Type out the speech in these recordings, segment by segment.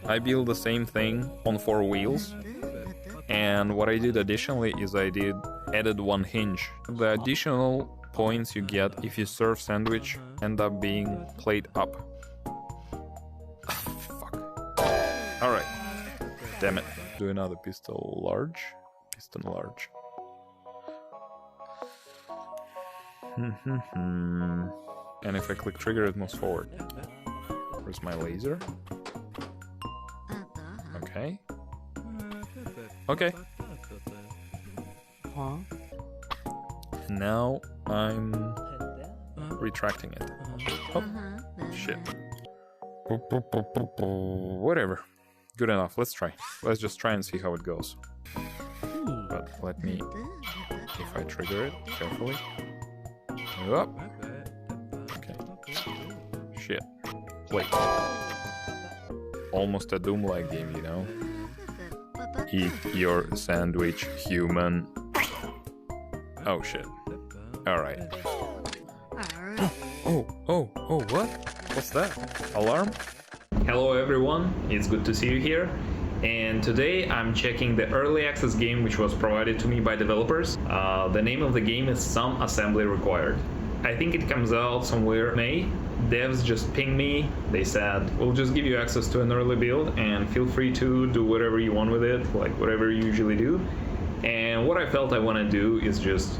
I built the same thing on 4 wheels, and what I did additionally is I added 1 hinge. The additional points you get if you serve sandwich end up being played up. Fuck. Alright. Damn it. Do another piston large. And if I click trigger, it moves forward. Where's my laser? Okay. Okay. Now I'm retracting it. Oh, shit. Whatever. Good enough. Let's try. Let's just try and see how it goes. But let me, if I trigger it carefully. Up. Okay. Shit. Wait. Almost a Doom-like game, you know? Eat your sandwich, human. Oh shit. Alright. Oh, what? What's that? Alarm? Hello everyone, it's good to see you here. And today I'm checking the early access game which was provided to me by developers. The name of the game is Some Assembly Required. I think it comes out somewhere in May. Devs just pinged me. They said, we'll just give you access to an early build and feel free to do whatever you want with it, like whatever you usually do. And what I felt I want to do is just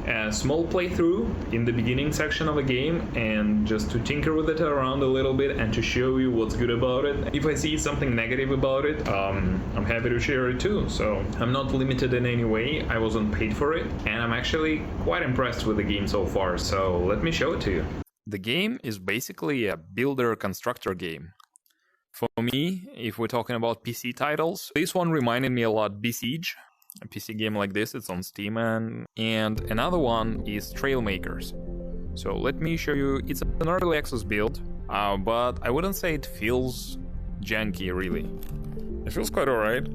a small playthrough in the beginning section of a game and just to tinker with it around a little bit and to show you what's good about it. If I see something negative about it, I'm happy to share it too. So I'm not limited in any way. I wasn't paid for it, and I'm actually quite impressed with the game so far. So let me show it to you. The game is basically a builder-constructor game. For me, if we're talking about PC titles, this one reminded me a lot Besiege. A PC game like this, it's on Steam, and another one is Trailmakers. So let me show you, it's an early access build, but I wouldn't say it feels janky really. It feels quite alright.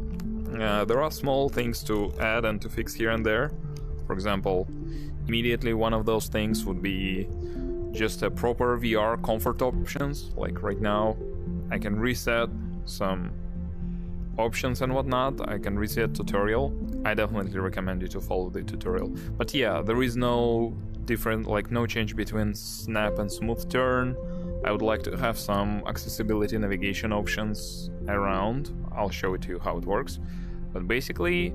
There are small things to add and to fix here and there. For example, immediately one of those things would be just a proper VR comfort options. Like right now, I can reset some options and whatnot. I can reset tutorial. I definitely recommend you to follow the tutorial. But yeah, there is no different, like no change between snap and smooth turn. I would like to have some accessibility navigation options around. I'll show it to you how it works. But basically,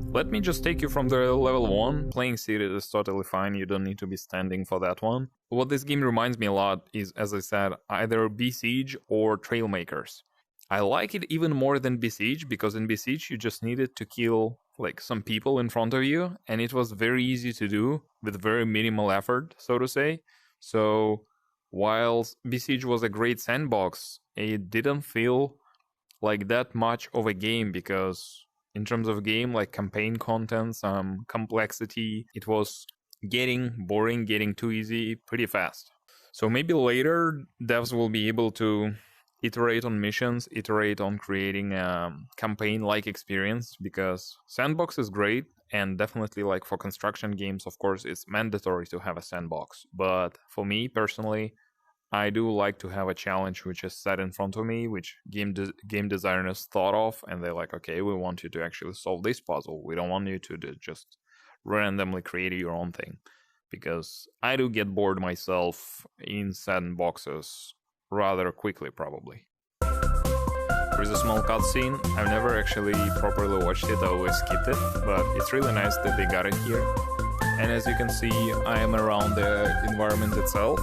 let me just take you from the level 1. Playing seated is totally fine, you don't need to be standing for that one. What this game reminds me a lot is, as I said, either Besiege or Trailmakers. I like it even more than Besiege, because in Besiege you just needed to kill like some people in front of you, and it was very easy to do with very minimal effort, so to say. So while Besiege was a great sandbox, it didn't feel like that much of a game, because in terms of game, like campaign content, some complexity, it was getting boring, getting too easy pretty fast. So maybe later devs will be able to iterate on missions, iterate on creating a campaign-like experience, because sandbox is great, and definitely like for construction games, of course, it's mandatory to have a sandbox. But for me personally, I do like to have a challenge which is set in front of me, which game designers thought of, and they're like, okay, we want you to actually solve this puzzle. We don't want you to just randomly create your own thing, because I do get bored myself in sandboxes rather quickly, probably. There's a small cutscene. I've never actually properly watched it, I always skipped it, but it's really nice that they got it here. And as you can see, I am around the environment itself,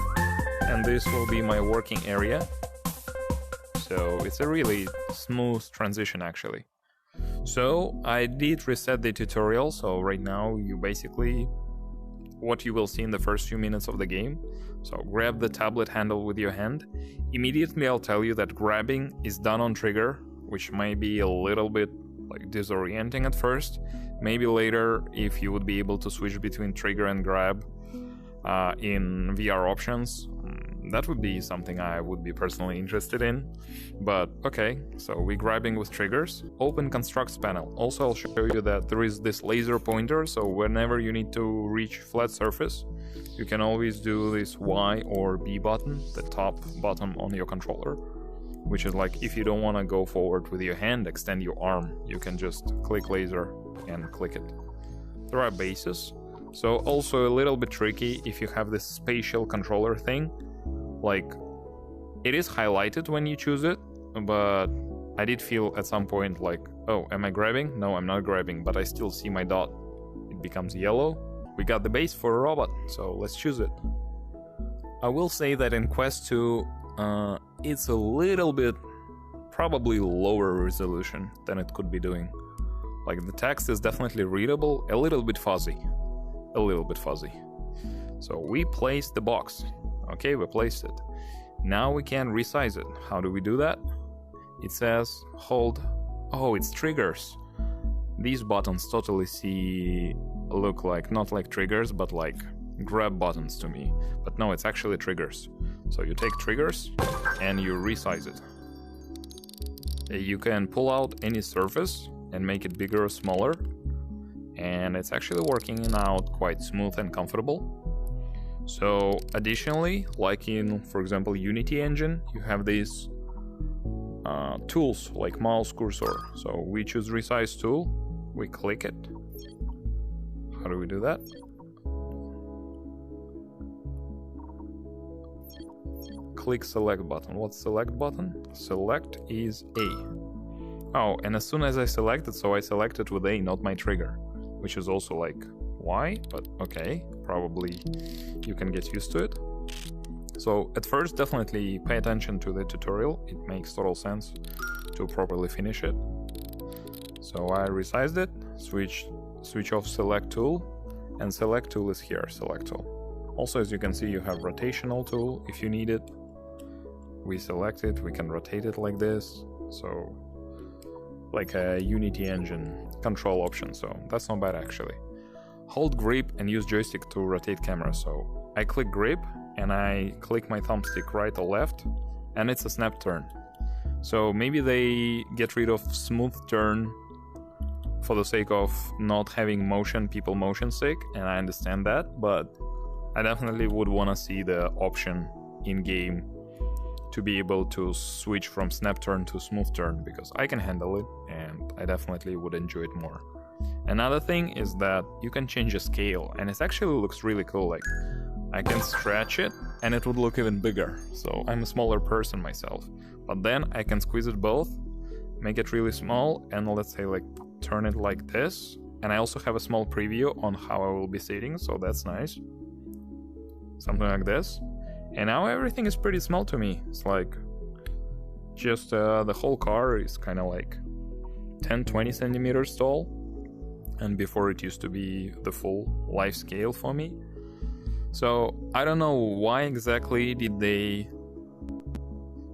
and this will be my working area. So it's a really smooth transition actually. So I did reset the tutorial, so right now you basically, what you will see in the first few minutes of the game. So grab the tablet handle with your hand. Immediately I'll tell you that grabbing is done on trigger, which might be a little bit like disorienting at first. Maybe later, if you would be able to switch between trigger and grab in VR options, that would be something I would be personally interested in. But okay, so we're grabbing with triggers. Open constructs panel. Also, I'll show you that there is this laser pointer, so whenever you need to reach flat surface, you can always do this Y or B button, the top button on your controller. which is like if you don't want to go forward with your hand, extend your arm, you can just click laser and click it. There are bases, so also a little bit tricky if you have this spatial controller thing. Like, it is highlighted when you choose it, but I did feel at some point like, oh, am I grabbing? No, I'm not grabbing, but I still see my dot. It becomes yellow. We got the base for a robot, so let's choose it. I will say that in Quest 2, it's a little bit probably lower resolution than it could be doing. Like, the text is definitely readable, a little bit fuzzy. So we placed the box. Okay, we placed it. Now we can resize it. How do we do that? It says hold. Oh, it's triggers. These buttons totally look like, not like triggers, but like grab buttons to me. But no, it's actually triggers. So you take triggers and you resize it. You can pull out any surface and make it bigger or smaller. And it's actually working out quite smooth and comfortable. So additionally, like in, for example, Unity engine, you have these tools like mouse cursor. So we choose resize tool, we click it. How do we do that? Click select button. What's select button? Select is A. Oh, and as soon as I select it, so I select it with A, not my trigger, which is also like, why? But okay, probably you can get used to it. So at first, definitely pay attention to the tutorial. It makes total sense to properly finish it. So I resized it, switch off select tool, and select tool is here, select tool. Also, as you can see, you have rotational tool if you need it. We select it, we can rotate it like this. So like a Unity engine control option, so that's not bad actually. Hold grip and use joystick to rotate camera. So I click grip and I click my thumbstick right or left, and it's a snap turn. So maybe they get rid of smooth turn for the sake of not having motion, people motion sick, and I understand that, but I definitely would want to see the option in game to be able to switch from snap turn to smooth turn, because I can handle it and I definitely would enjoy it more. Another thing is that you can change the scale, and it actually looks really cool. Like, I can stretch it and it would look even bigger. So I'm a smaller person myself, but then I can squeeze it both, make it really small, and let's say like turn it like this. And I also have a small preview on how I will be sitting, so that's nice. Something like this. And now everything is pretty small to me. It's like just the whole car is kind of like 10-20 centimeters tall, and before it used to be the full life scale for me. So I don't know why exactly did they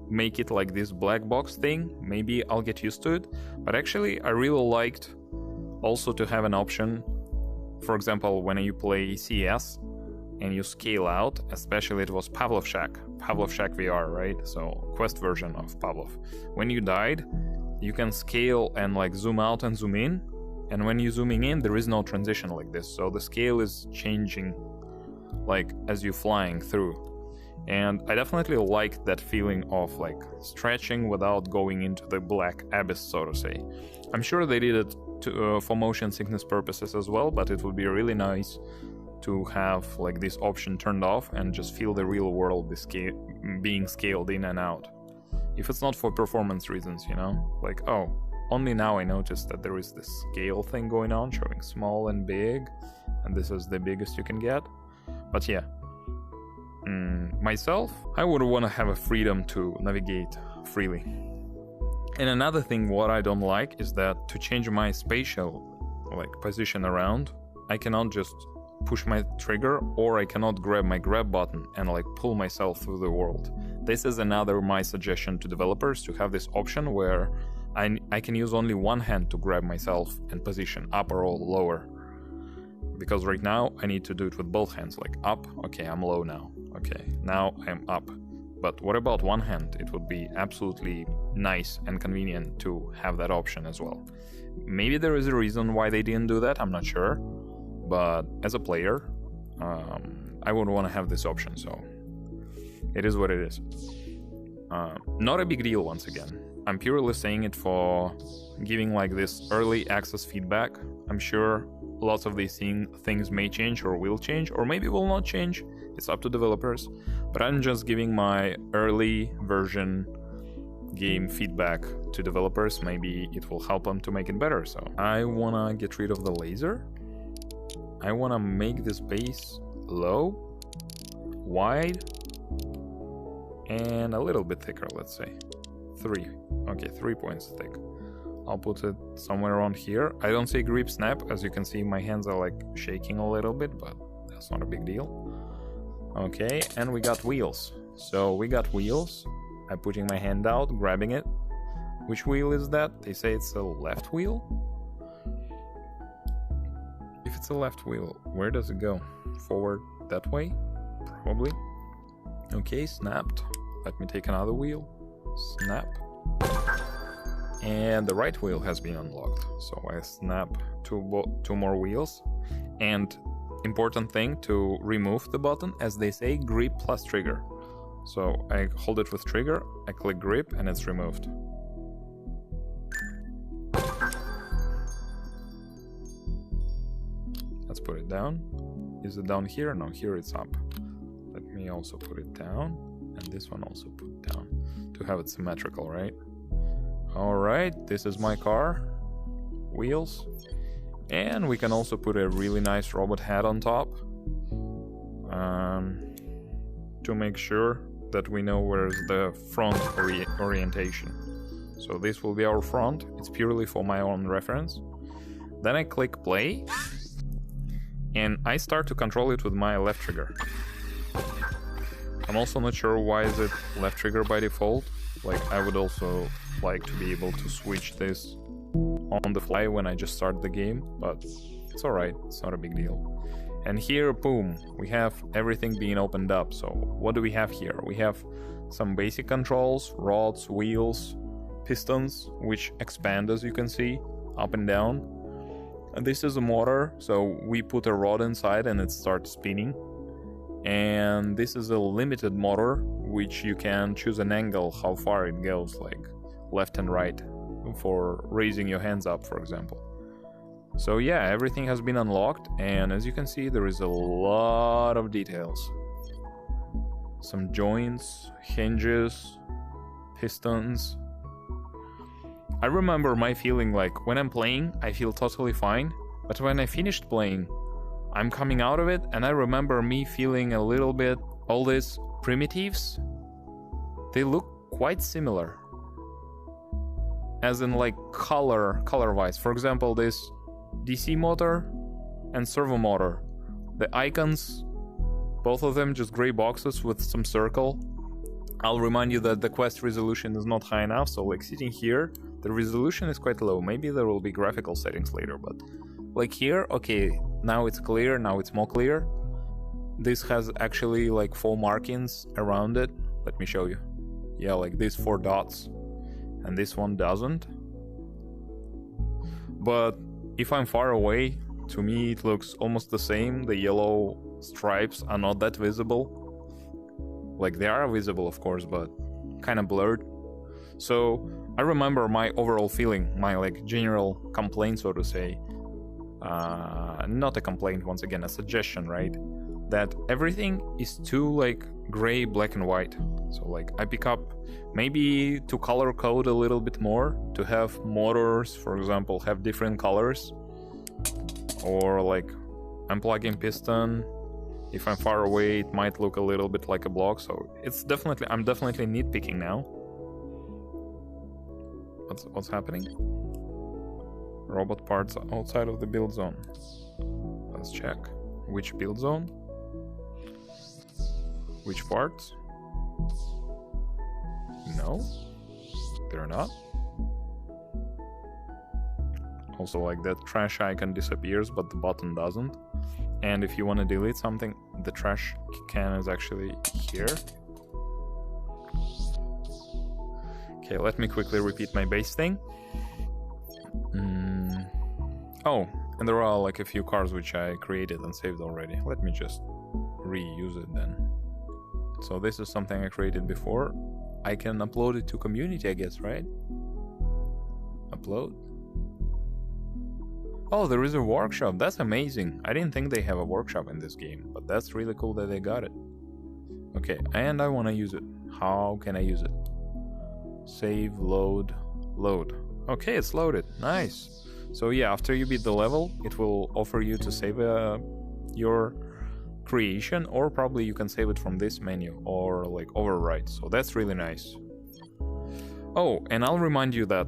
make it like this black box thing. Maybe I'll get used to it, but actually I really liked also to have an option. For example, when you play CS and you scale out, especially it was Pavlov Shack VR, right? So Quest version of Pavlov. When you died, you can scale and like zoom out and zoom in, and when you're zooming in, there is no transition like this. So the scale is changing like as you're flying through. And I definitely like that feeling of like stretching without going into the black abyss, so to say. I'm sure they did it for motion sickness purposes as well, but it would be really nice to have like this option turned off and just feel the real world being scaled in and out. If it's not for performance reasons, you know? Like, oh, only now I noticed that there is this scale thing going on, showing small and big, and this is the biggest you can get. But yeah, myself, I would want to have a freedom to navigate freely. And another thing what I don't like is that to change my spatial like position around, I cannot just push my trigger, or I cannot grab my grab button and like pull myself through the world. This is another my suggestion to developers, to have this option where I can use only one hand to grab myself and position up or lower. Because right now I need to do it with both hands, like up, okay, I'm low now, okay, now I'm up. But what about one hand? It would be absolutely nice and convenient to have that option as well. Maybe there is a reason why they didn't do that, I'm not sure. But as a player, I would want to have this option, so it is what it is. Not a big deal once again. I'm purely saying it for giving like this early access feedback. I'm sure lots of these things may change or will change, or maybe will not change. It's up to developers. But I'm just giving my early version game feedback to developers. Maybe it will help them to make it better. So I wanna get rid of the laser. I wanna make this base low, wide, and a little bit thicker, let's say. 3. Okay, 3 points thick. I'll put it somewhere around here. I don't see grip snap. As you can see, my hands are like shaking a little bit, but that's not a big deal. Okay, and we got wheels. So we got wheels. I'm putting my hand out, grabbing it. Which wheel is that? They say it's a left wheel. If it's a left wheel, where does it go? Forward that way? Probably. Okay, snapped. Let me take another wheel. Snap. And the right wheel has been unlocked. So I snap two more wheels. And important thing to remove the button, as they say, grip plus trigger. So I hold it with trigger, I click grip, and it's removed. Let's put it down. Is it down here? No, here it's up. Let me also put it down, and this one also put down, to have it symmetrical, right? Alright, this is my car. Wheels. And we can also put a really nice robot head on top. To make sure that we know where's the front orientation. So this will be our front. It's purely for my own reference. Then I click play. And I start to control it with my left trigger. I'm also not sure why is it left trigger by default. Like, I would also like to be able to switch this on the fly when I just start the game, but it's alright, it's not a big deal. And here, boom, we have everything being opened up. So what do we have here? We have some basic controls, rods, wheels, pistons, which expand, as you can see, up and down. And this is a motor, so we put a rod inside and it starts spinning. And this is a limited motor, which you can choose an angle, how far it goes, like left and right, for raising your hands up, for example. So yeah, everything has been unlocked, and as you can see, there is a lot of details. Some joints, hinges, pistons. I remember my feeling like, when I'm playing, I feel totally fine, but when I finished playing, I'm coming out of it, and I remember me feeling a little bit, all these primitives, they look quite similar. As in like color-wise. For example, this DC motor and servo motor. The icons, both of them just gray boxes with some circle. I'll remind you that the quest resolution is not high enough, so like sitting here, the resolution is quite low. Maybe there will be graphical settings later, but like here, okay, now it's clear, now it's more clear. This has actually like 4 markings around it. Let me show you. Yeah, like these 4 dots. And this one doesn't. But if I'm far away, to me it looks almost the same. The yellow stripes are not that visible. Like, they are visible, of course, but kind of blurred. So I remember my overall feeling, my like general complaint, so to say. Not a complaint, once again, a suggestion, right? That everything is too like gray, black and white. So like I pick up maybe to color code a little bit more, to have motors, for example, have different colors, or like unplugging piston. If I'm far away, it might look a little bit like a block. So it's definitely, I'm definitely nitpicking now. What's happening? Robot parts outside of the build zone. Let's check. Which build zone? Which parts? No, they're not. Also, like, that trash icon disappears, but the button doesn't. And if you want to delete something, the trash can is actually here. Okay, let me quickly repeat my base thing. Oh, and there are like a few cars which I created and saved already. Let me just reuse it then. So this is something I created before. I can upload it to community, I guess, right? Upload. Oh, there is a workshop. That's amazing. I didn't think they have a workshop in this game, but that's really cool that they got it. Okay, and I want to use it. How can I use it? Save, load, load. Okay, it's loaded. Nice. So yeah, after you beat the level, it will offer you to save your creation, or probably you can save it from this menu or like overwrite. So that's really nice. Oh, and I'll remind you that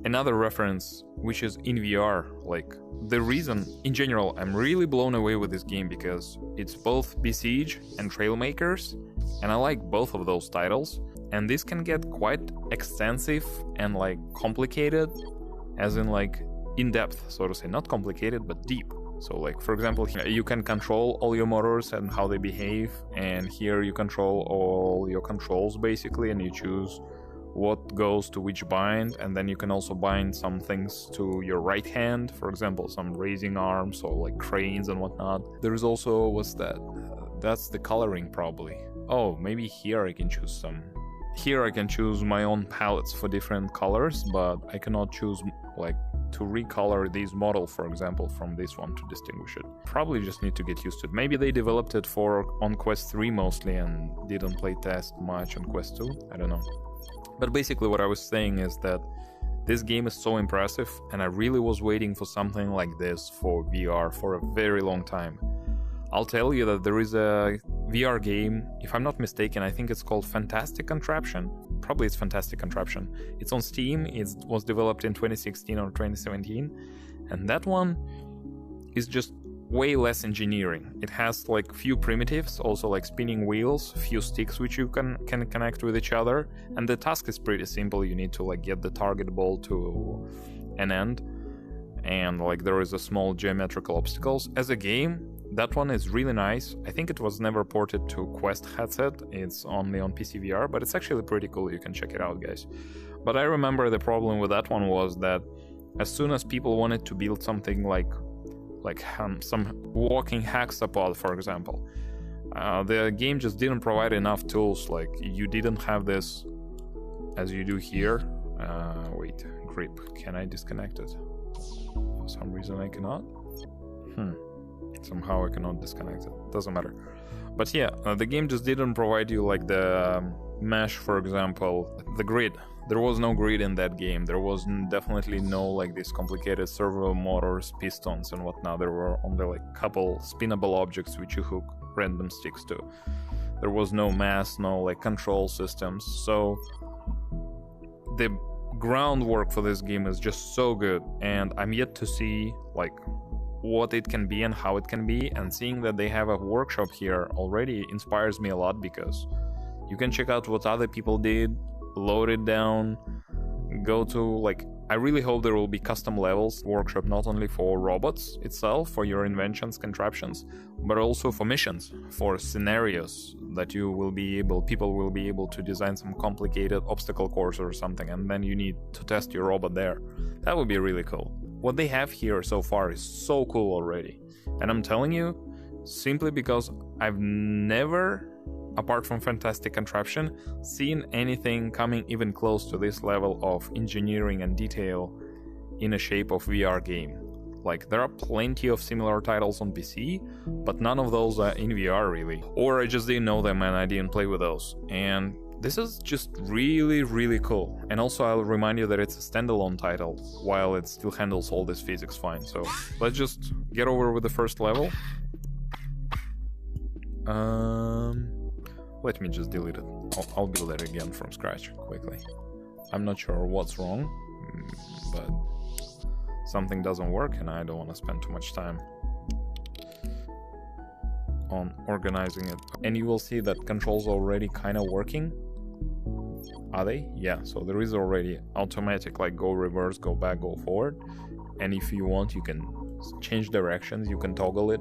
another reference, which is in VR, like the reason in general I'm really blown away with this game because it's both Besiege and Trailmakers, and I like both of those titles, and this can get quite extensive and like complicated, as in like in-depth, so to say, not complicated but deep. So like, for example, you can control all your motors and how they behave, and here you control all your controls basically, and you choose what goes to which bind, and then you can also bind some things to your right hand, for example, some raising arms or like cranes and whatnot. There is also, what's that? That's the coloring probably. Oh, maybe here I can choose some. Here I can choose my own palettes for different colors, but I cannot choose like to recolor this model, for example, from this one to distinguish it. Probably just need to get used to it. Maybe they developed it on Quest 3 mostly and didn't play test much on Quest 2. I don't know. But basically what I was saying is that this game is so impressive, and I really was waiting for something like this for VR for a very long time. I'll tell you that there is a VR game, if I'm not mistaken, I think it's called Fantastic Contraption. Probably it's Fantastic Contraption. It's on Steam, it was developed in 2016 or 2017, and that one is just way less engineering. It has like few primitives, also like spinning wheels, few sticks which you can connect with each other, and the task is pretty simple. You need to like get the target ball to an end, and like there is a small geometrical obstacles. As a game, that one is really nice. I think it was never ported to Quest headset, it's only on PC VR, but it's actually pretty cool. You can check it out, guys. But I remember the problem with that one was that as soon as people wanted to build something like some walking hexapod, for example, the game just didn't provide enough tools. Like you didn't have this as you do here. Wait, grip, can I disconnect it? For some reason I cannot. Somehow I cannot disconnect it, doesn't matter. But yeah, the game just didn't provide you like the mesh, for example, the grid. There was no grid in that game. There was definitely no like these complicated servo motors, pistons and whatnot. There were only like couple spinnable objects which you hook random sticks to. There was no mass, no like control systems. So the groundwork for this game is just so good, and I'm yet to see like what it can be and how it can be, and seeing that they have a workshop here already inspires me a lot, because you can check out what other people did, load it down, go to like, I really hope there will be custom levels workshop, not only for robots itself, for your inventions, contraptions, but also for missions, for scenarios that people will be able to design some complicated obstacle course or something, and then you need to test your robot there. That would be really cool. What they have here so far is so cool already. And I'm telling you, simply because I've never, apart from Fantastic Contraption, seen anything coming even close to this level of engineering and detail in a shape of VR game. Like, there are plenty of similar titles on PC, but none of those are in VR really. Or I just didn't know them and I didn't play with those. And this is just really, really cool. And also I'll remind you that it's a standalone title, while it still handles all this physics fine. So let's just get over with the first level. Let me just delete it. I'll build it again from scratch quickly. I'm not sure what's wrong, but something doesn't work and I don't want to spend too much time on organizing it. And you will see that controls are already kind of working. Are they? Yeah, so there is already automatic, like go reverse, go back, go forward. And if you want, you can change directions, you can toggle it.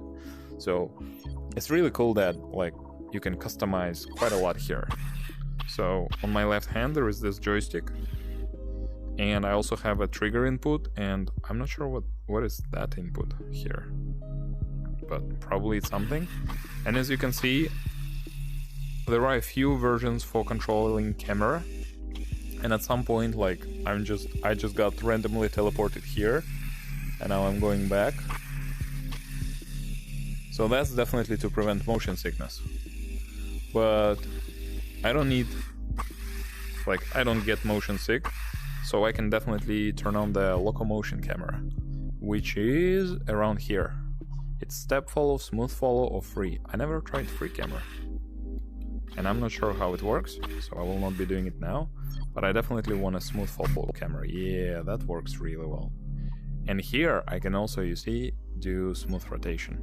So it's really cool that like you can customize quite a lot here. So on my left hand there is this joystick, and I also have a trigger input, and I'm not sure what is that input here, but probably it's something. And as you can see, there are a few versions for controlling camera, and at some point, like, I just got randomly teleported here, and now I'm going back. So that's definitely to prevent motion sickness. But I don't need, like, I don't get motion sick, so I can definitely turn on the locomotion camera, which is around here. It's step follow, smooth follow, or free. I never tried free camera, and I'm not sure how it works, so I will not be doing it now, but I definitely want a smooth follow camera. Yeah, that works really well. And here I can also, you see, do smooth rotation,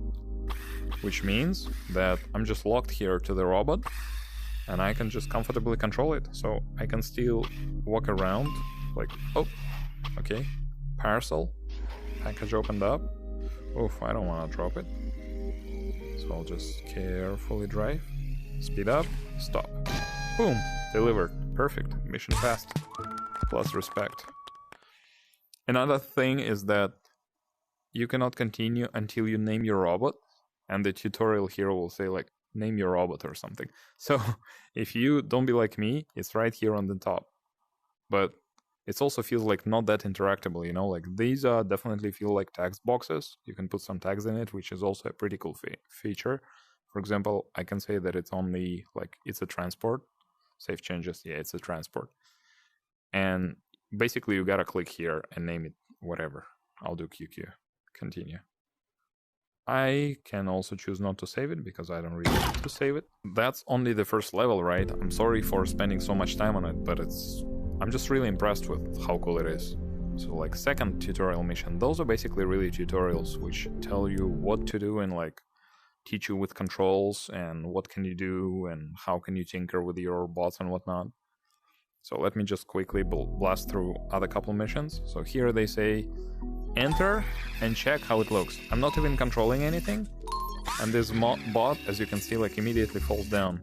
which means that I'm just locked here to the robot, and I can just comfortably control it. So I can still walk around, like, oh, okay, parcel, package opened up. Oof, I don't want to drop it. So I'll just carefully drive, speed up, stop. Boom, delivered, perfect, mission passed, plus respect. Another thing is that you cannot continue until you name your robot, and the tutorial here will say, like, name your robot or something. So if you don't be like me, it's right here on the top. But it also feels like not that interactable, you know, like these definitely feel like text boxes. You can put some tags in it, which is also a pretty cool feature. For example, I can say that it's only like, it's a transport. Save changes, yeah, it's a transport. And basically you gotta click here and name it whatever. I'll do QQ, continue. I can also choose not to save it because I don't really need to save it. That's only the first level, right? I'm sorry for spending so much time on it, but I'm just really impressed with how cool it is. So like second tutorial mission, those are basically really tutorials which tell you what to do and like teach you with controls and what can you do and how can you tinker with your bots and whatnot. So let me just quickly blast through other couple missions. So here they say enter and check how it looks. I'm not even controlling anything, and this bot, as you can see, like immediately falls down.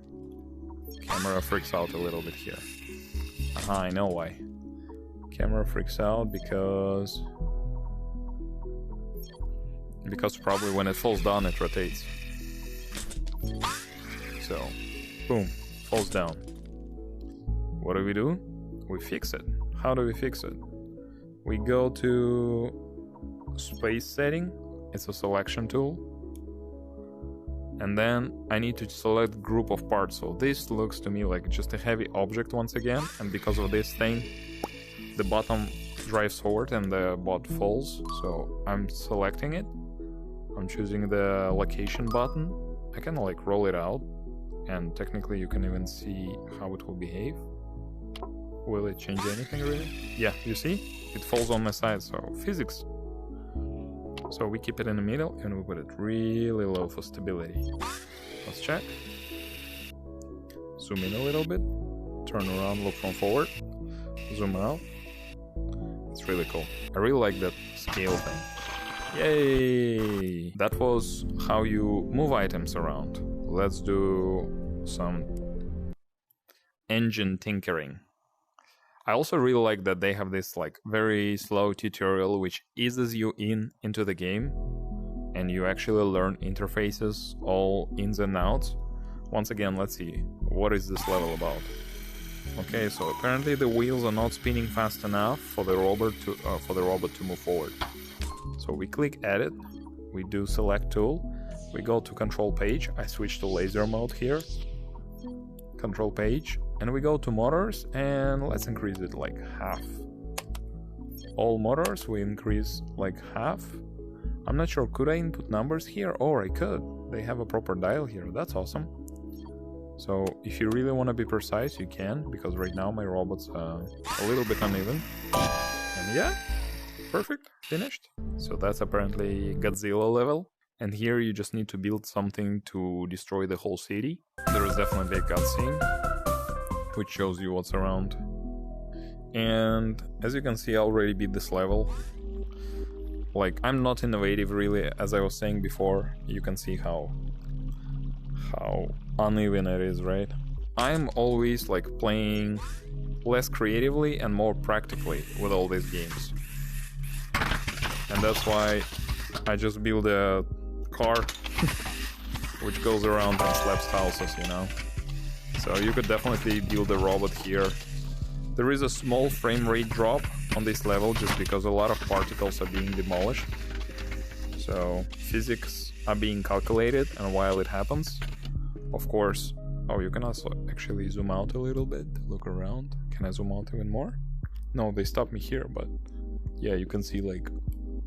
Camera freaks out a little bit here. Aha, I know why. Camera freaks out because probably when it falls down it rotates. So boom, falls down. What do? We fix it. How do we fix it? We go to space setting. It's a selection tool. And then I need to select group of parts. So this looks to me like just a heavy object once again. And because of this thing, the bottom drives forward and the bot falls. So I'm selecting it. I'm choosing the location button. I can like roll it out. And technically you can even see how it will behave. Will it change anything really? Yeah, you see? It falls on my side, so physics. So we keep it in the middle and we put it really low for stability. Let's check. Zoom in a little bit. Turn around, look from forward. Zoom out. It's really cool. I really like that scale thing. Yay! That was how you move items around. Let's do some engine tinkering. I also really like that they have this like very slow tutorial which eases you into the game, and you actually learn interfaces, all ins and outs. Once again, let's see, what is this level about? Okay, so apparently the wheels are not spinning fast enough for the robot to move forward. So we click edit, we do select tool, we go to control page, I switch to laser mode here, control page, and we go to motors and let's increase it like half. All motors we increase like half. I'm not sure, could I input numbers here? Or I could. They have a proper dial here, that's awesome. So if you really want to be precise, you can, because right now my robot's a little bit uneven. And yeah, perfect, finished. So that's apparently Godzilla level. And here you just need to build something to destroy the whole city. There is definitely a cutscene which shows you what's around. And as you can see, I already beat this level. Like, I'm not innovative really, as I was saying before. You can see how uneven it is, right? I'm always like playing less creatively and more practically with all these games. And that's why I just build a car which goes around and slaps houses, you know? So you could definitely build a robot here. There is a small frame rate drop on this level just because a lot of particles are being demolished. So physics are being calculated, and while it happens, of course... Oh, you can also actually zoom out a little bit, look around. Can I zoom out even more? No, they stopped me here, but yeah, you can see like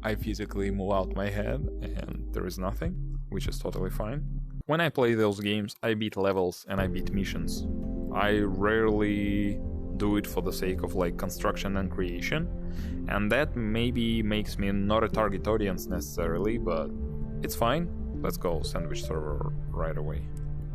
I physically move out my head and there is nothing, which is totally fine. When I play those games, I beat levels and I beat missions. I rarely do it for the sake of like construction and creation, and that maybe makes me not a target audience necessarily, but it's fine. Let's go sandwich server right away.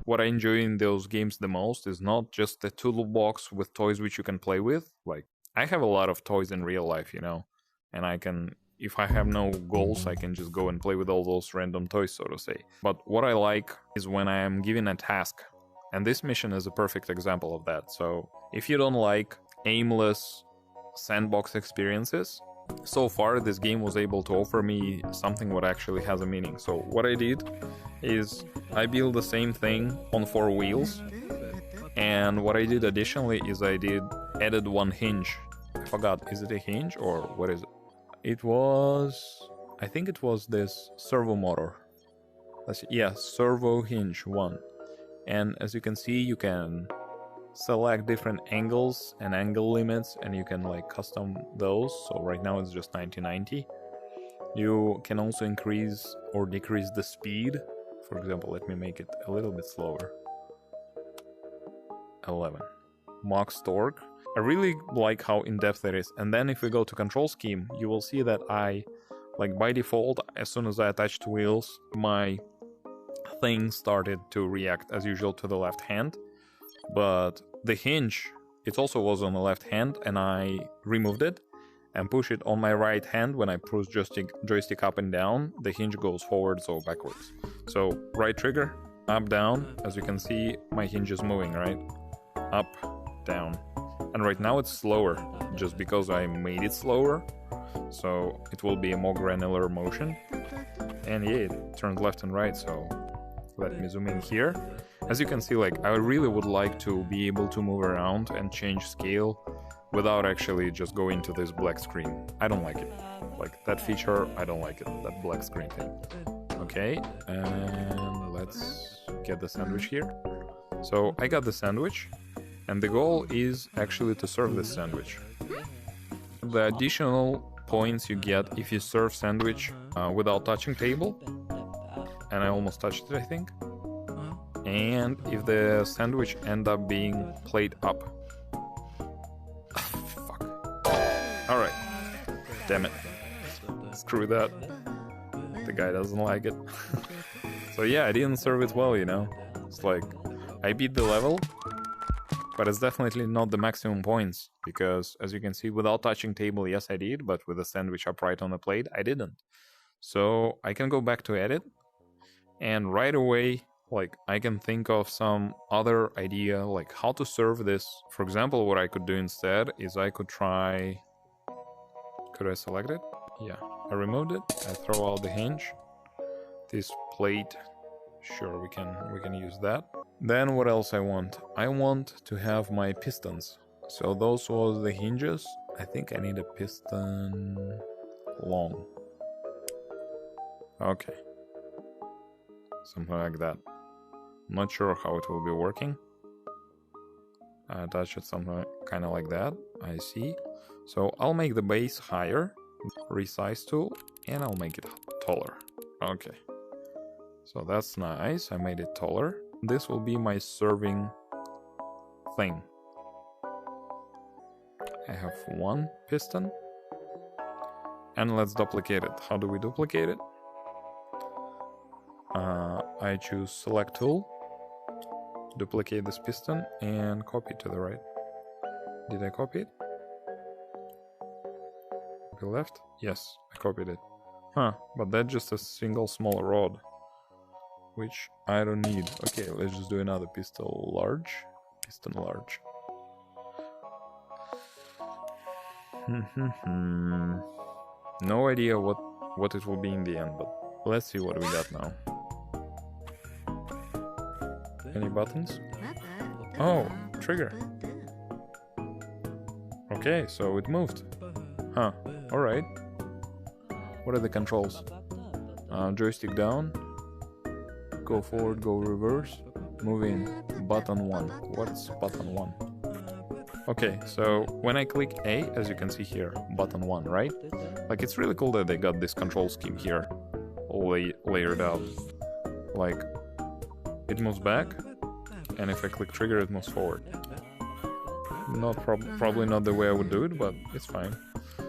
What I enjoy in those games the most is not just the toolbox with toys which you can play with. Like, I have a lot of toys in real life, you know, and I can, if I have no goals, I can just go and play with all those random toys, so to say. But what I like is when I am given a task, and this mission is a perfect example of that. So if you don't like aimless sandbox experiences, so far this game was able to offer me something what actually has a meaning. So what I did is I built the same thing on 4 wheels, and what I did additionally is I added one hinge. I forgot, is it a hinge or what is it? It was, I think it was this servo motor. Let's see, yeah, servo hinge 1. And as you can see, you can select different angles and angle limits, and you can like custom those. So right now it's just 90-90. You can also increase or decrease the speed. For example, let me make it a little bit slower. 11. Max torque. I really like how in-depth it is. And then if we go to control scheme, you will see that I, like by default, as soon as I attached wheels, my thing started to react as usual to the left hand. But the hinge, it also was on the left hand, and I removed it and push it on my right hand. When I push joystick up and down, the hinge goes forwards or backwards. So right trigger, up, down. As you can see, my hinge is moving, right? Up, down. And right now it's slower, just because I made it slower. So it will be a more granular motion. And yeah, it turns left and right, so let me zoom in here. As you can see, like, I really would like to be able to move around and change scale without actually just going to this black screen. I don't like it. Like, that feature, I don't like it, that black screen thing. Okay, and let's get the sandwich here. So I got the sandwich, and the goal is actually to serve this sandwich. The additional points you get if you serve sandwich without touching table, and I almost touched it, I think. And if the sandwich end up being played up. Fuck. Alright. Damn it. Screw that. The guy doesn't like it. So yeah, I didn't serve it well, you know. It's like, I beat the level, but it's definitely not the maximum points. Because as you can see, without touching table, yes I did, but with the sandwich upright on the plate, I didn't. So I can go back to edit, and right away, like, I can think of some other idea, like how to serve this. For example, what I could do instead is I could try... Could I select it? Yeah, I removed it. I throw out the hinge. This plate, sure, we can use that. Then what else I want? I want to have my pistons. So those was the hinges. I think I need a piston long. Okay. Something like that. Not sure how it will be working. I attach it something kind of like that. I see. So I'll make the base higher, resize tool, and I'll make it taller. Okay. So that's nice. I made it taller. This will be my serving thing. I have one piston. And let's duplicate it. How do we duplicate it? I choose select tool, duplicate this piston, and copy it to the right. Did I copy it? Copy left? Yes, I copied it. Huh, but that's just a single small rod, which I don't need. Okay, let's just do another piston large. Piston large. No idea what it will be in the end, but let's see what we got now. Any buttons? Oh, trigger. Okay, so it moved. Huh, alright. What are the controls? Joystick down. Go forward, go reverse. Moving. Button 1. What's button 1? Okay, so when I click A, as you can see here, button 1, right? Like, it's really cool that they got this control scheme here, all layered out. Like, it moves back, and if I click trigger, it moves forward. Probably not the way I would do it, but it's fine.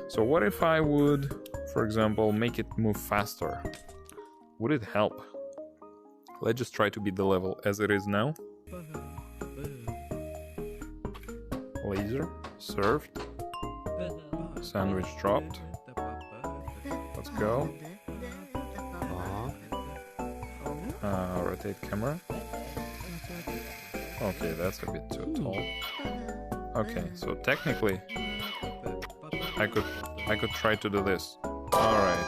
So what if I would, for example, make it move faster? Would it help? Let's just try to beat the level as it is now. Laser, served, sandwich dropped. Let's go. Rotate camera. Okay, that's a bit too tall. Okay, so technically, I could try to do this. All right.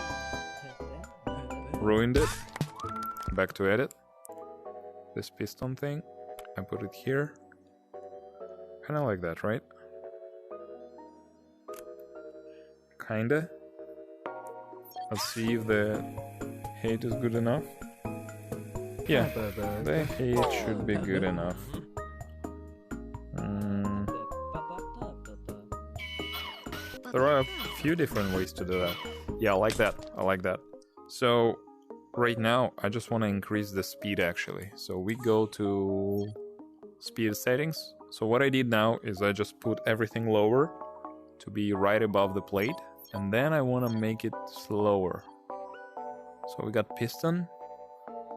Ruined it. Back to edit. This piston thing, I put it here. Kinda like that, right? Kinda. Let's see if the height is good enough. Yeah, the height should be good enough. There are a few different ways to do that. Yeah, I like that. I like that. So right now, I just want to increase the speed actually. So we go to speed settings. So what I did now is I just put everything lower to be right above the plate. And then I want to make it slower. So we got piston,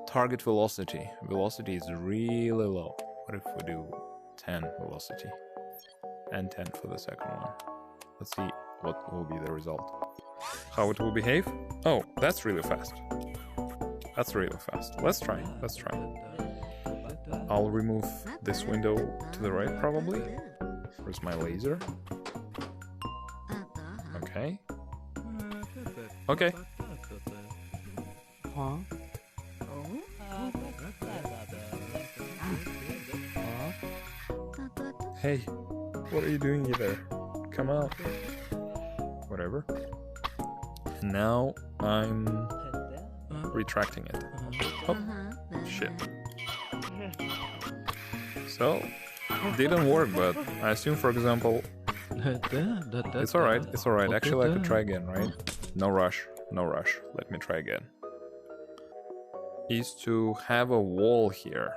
target velocity. Velocity is really low. What if we do 10 velocity? And 10 for the second one. Let's see what will be the result. How it will behave? Oh, that's really fast. That's really fast. Let's try. Let's try. I'll remove this window to the right probably. Where's my laser? Okay. Okay. Hey, what are you doing there? Come out. Whatever. And now I'm retracting it. Oh, shit. So, it didn't work, but I assume, for example, it's alright, it's alright. Actually, I could try again, right? No rush, no rush. Let me try again. Is to have a wall here.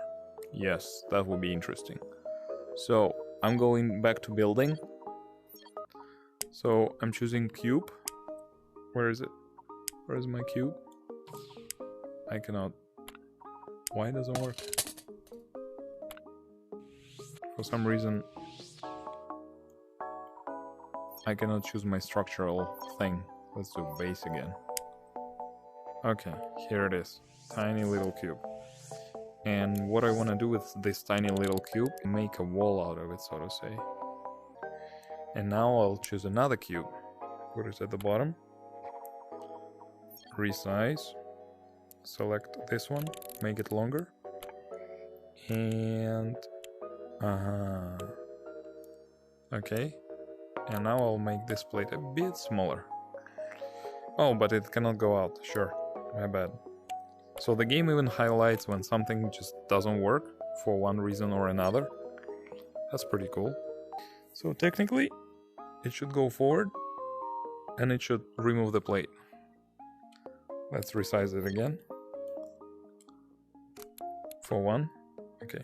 Yes, that would be interesting. So, I'm going back to building. So, I'm choosing cube. Where is it? Where is my cube? I cannot. Why doesn't work? For some reason, I cannot choose my structural thing. Let's do base again. Okay, here it is. Tiny little cube. And what I want to do with this tiny little cube is make a wall out of it, so to say. And now I'll choose another cube. What is at the bottom? Resize. Select this one, make it longer. And... Okay. And now I'll make this plate a bit smaller. Oh, but it cannot go out. Sure, my bad. So the game even highlights when something just doesn't work for one reason or another. That's pretty cool. So technically, it should go forward and it should remove the plate. Let's resize it again. For one. Okay.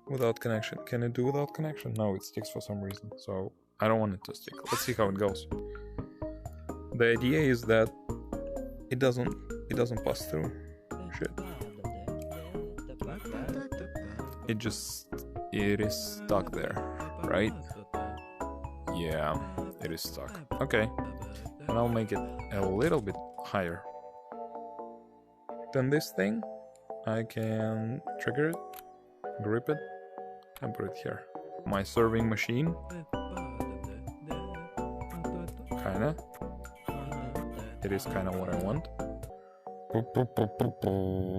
Without connection. Can it do without connection? No, it sticks for some reason. So I don't want it to stick. Let's see how it goes. The idea is that it doesn't pass through. Shit. It is stuck there, right? Yeah, it is stuck. Okay. And I'll make it a little bit higher. Then this thing, I can trigger it, grip it, and put it here. My serving machine. Kinda. It is kinda what I want.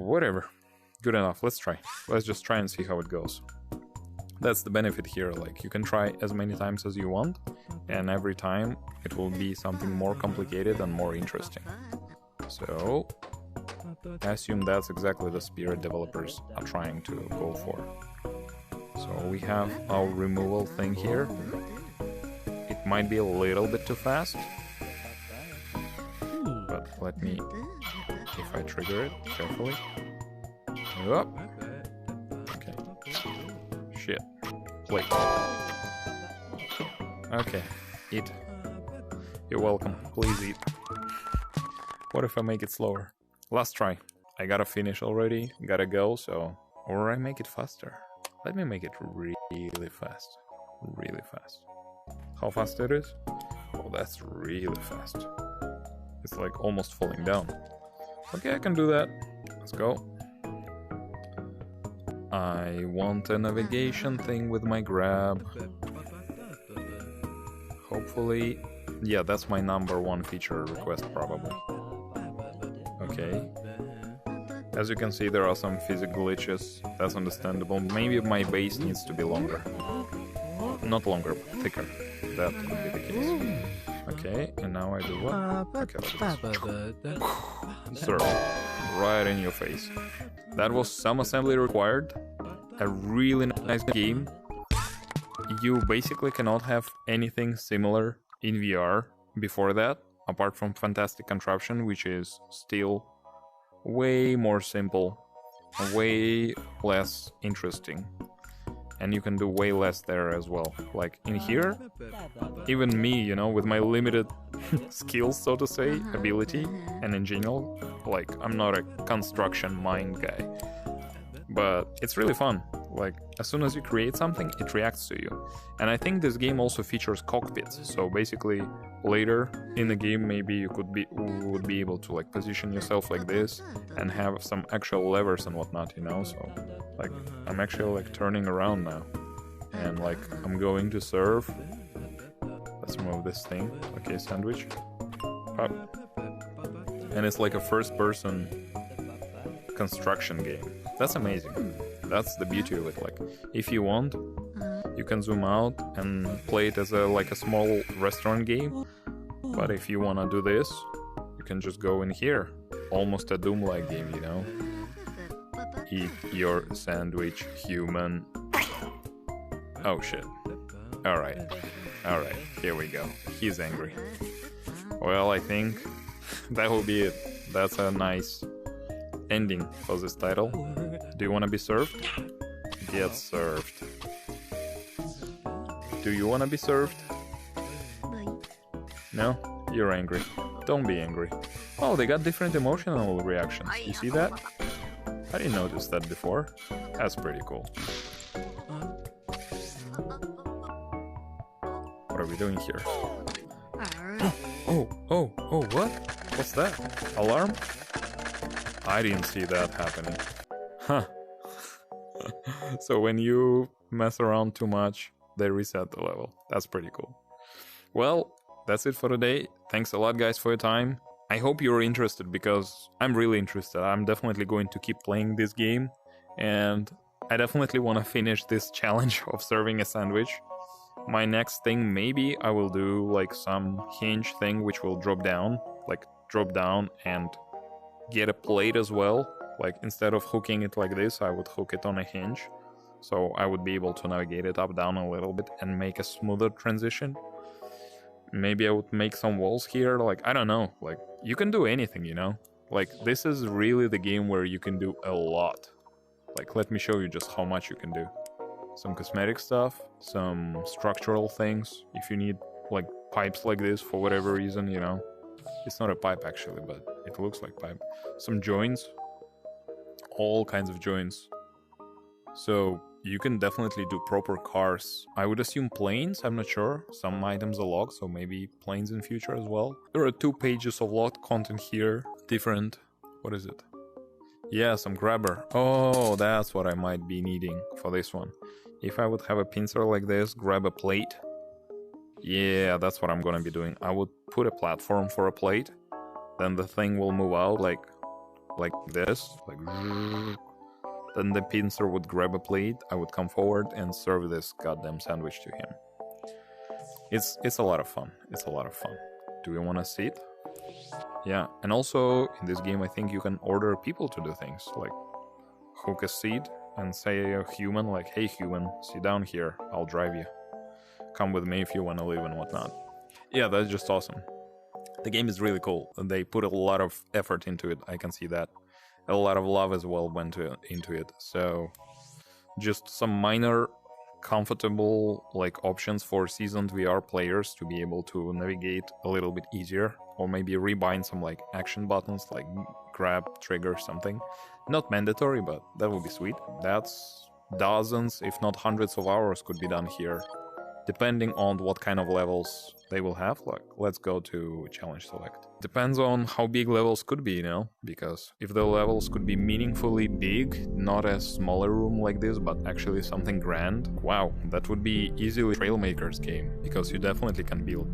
Whatever. Good enough. Let's try. Let's just try and see how it goes. That's the benefit here, like you can try as many times as you want, and every time it will be something more complicated and more interesting. So I assume that's exactly the spirit developers are trying to go for. So we have our removal thing here. It might be a little bit too fast, but let me, if I trigger it carefully. Up. Okay. Shit. Plate. Okay. Eat. You're welcome. Please eat. What if I make it slower? Last try. I gotta finish already. Gotta go, so... Or I make it faster. Let me make it really fast. Really fast. How fast it is? Oh, that's really fast. It's like almost falling down. Okay, I can do that. Let's go. I want a navigation thing with my grab. Hopefully... Yeah, that's my #1 feature request probably. Okay. As you can see, there are some physics glitches. That's understandable. Maybe my base needs to be longer. Not longer, but thicker. That could be the case. Okay, and now I do what? Okay, like this. Sir, right in your face. That was some assembly required. A really nice game. You basically cannot have anything similar in VR before that, apart from Fantastic Contraption, which is still way more simple, way less interesting. And you can do way less there as well. Like in here, even me, you know, with my limited skills, so to say, ability, and in general, like I'm not a construction mind guy. But it's really fun. Like, as soon as you create something, it reacts to you. And I think this game also features cockpits. So basically, later in the game, maybe you would be able to like position yourself like this and have some actual levers and whatnot, you know. So, like, I'm actually like turning around now, and like I'm going to serve. Let's remove this thing. Okay, sandwich. Up. And it's like a first-person construction game. That's amazing. That's the beauty of it. Like, if you want, you can zoom out and play it as a small restaurant game. But if you wanna do this, you can just go in here. Almost a Doom-like game, you know? Eat your sandwich, human. Oh shit. Alright. Alright, here we go. He's angry. Well, I think that will be it. That's a nice ending for this title. Do you want to be served? Get served. Do you want to be served? No? You're angry. Don't be angry. Oh, they got different emotional reactions. You see that? I didn't notice that before. That's pretty cool. What are we doing here? Oh, what? What's that? Alarm? I didn't see that happening. Huh. So when you mess around too much, they reset the level. That's pretty cool. Well, that's it for today. Thanks a lot, guys, for your time. I hope you're interested, because I'm really interested. I'm definitely going to keep playing this game, and I definitely want to finish this challenge of serving a sandwich. My next thing, maybe I will do like some hinge thing which will drop down and get a plate as well. Like, instead of hooking it like this, I would hook it on a hinge, so I would be able to navigate it up down a little bit and make a smoother transition. Maybe I would make some walls here. Like, I don't know, like, you can do anything, you know? Like, this is really the game where you can do a lot. Like, let me show you just how much you can do. Some cosmetic stuff, some structural things, if you need like pipes like this for whatever reason, you know. It's not a pipe actually, but it looks like pipe. Some joints, all kinds of joints. So you can definitely do proper cars. I would assume planes, I'm not sure. Some items are locked, so maybe planes in future as well. There are 2 pages of locked content here. Different, what is it? Yeah, some grabber. Oh, that's what I might be needing for this one. If I would have a pincer like this, grab a plate. Yeah, that's what I'm gonna be doing. I would put a platform for a plate, then the thing will move out like this, like Then the pincer would grab a plate, I would come forward and serve this goddamn sandwich to him. It's a lot of fun. It's a lot of fun. Do we want to see it? Yeah, and also in this game I think you can order people to do things, like hook a seat and say a human, like, hey human, sit down here, I'll drive you. Come with me if you want to live and whatnot. Yeah, that's just awesome. The game is really cool, and they put a lot of effort into it, I can see that. A lot of love as well went into it, so just some minor comfortable like options for seasoned VR players to be able to navigate a little bit easier, or maybe rebind some like action buttons like grab, trigger, something. Not mandatory, but that would be sweet. That's dozens, if not hundreds of hours could be done here, depending on what kind of levels they will have. Like, let's go to challenge select. Depends on how big levels could be, you know, because if the levels could be meaningfully big, not a smaller room like this, but actually something grand, wow, that would be easily Trailmaker's game, because you definitely can build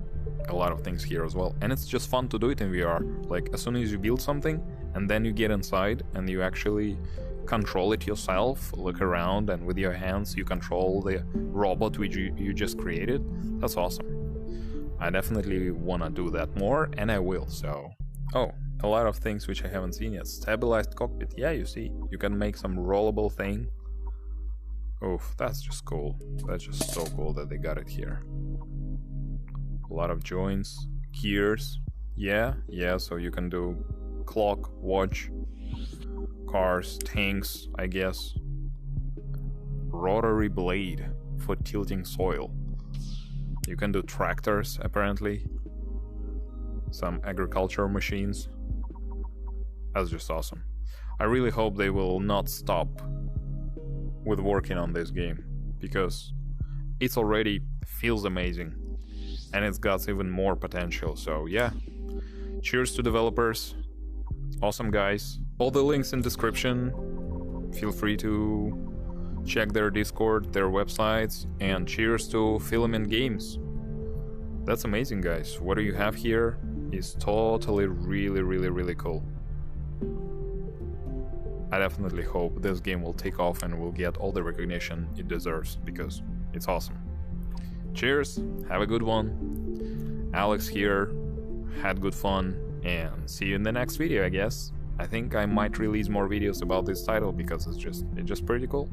a lot of things here as well. And it's just fun to do it in VR. Like, as soon as you build something, and then you get inside, and you actually control it yourself, look around, and with your hands you control the robot which you just created. That's awesome. I definitely want to do that more, and I will, so... Oh, a lot of things which I haven't seen yet. Stabilized cockpit, yeah, you see. You can make some rollable thing. Oof, that's just cool. That's just so cool that they got it here. A lot of joints, gears. Yeah, so you can do clock, watch, cars, tanks, I guess. Rotary blade for tilting soil. You can do tractors, apparently. Some agricultural machines. That's just awesome. I really hope they will not stop with working on this game, because it already feels amazing and it's got even more potential. So yeah, cheers to developers. Awesome guys. All the links in description. Feel free to check their Discord, their websites, and cheers to Filament Games. That's amazing, guys. What do you have here is totally really cool. I definitely hope this game will take off and will get all the recognition it deserves, because it's awesome. Cheers, have a good one. Alex here, had good fun, and see you in the next video, I guess. I think I might release more videos about this title because it's just pretty cool.